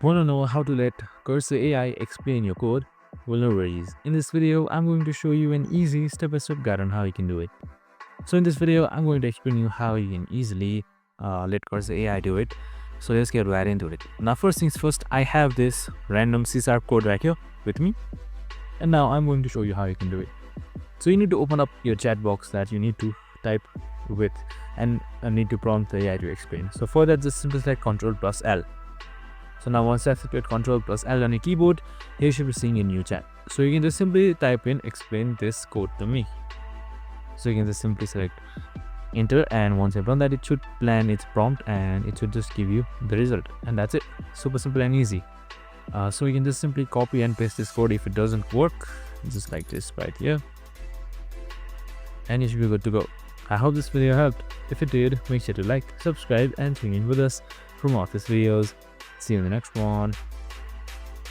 Want to know how to let Cursor AI explain your code? Well, no worries. In this video, I'm going to show you an easy step-by-step guide on how you can do it. So in this video, I'm going to explain you how you can easily let Cursor AI do it. So let's get right into it. Now, first things first, I have this random C# code right here with me. And now I'm going to show you how you can do it. So you need to open up your chat box that you need to type with and need to prompt the AI to explain. So for that, just simply select Ctrl+L. So now once that's hit Ctrl+L on your keyboard, here you should be seeing a new chat. So you can just simply type in explain this code to me. So you can just simply select enter, and once you've done that, it should plan its prompt and it should just give you the result, and that's it. Super simple and easy. So you can just simply copy and paste this code if it doesn't work, just like this right here, and you should be good to go. I hope this video helped. If it did, make sure to like, subscribe, and tune in with us for more of these videos. See you in the next one.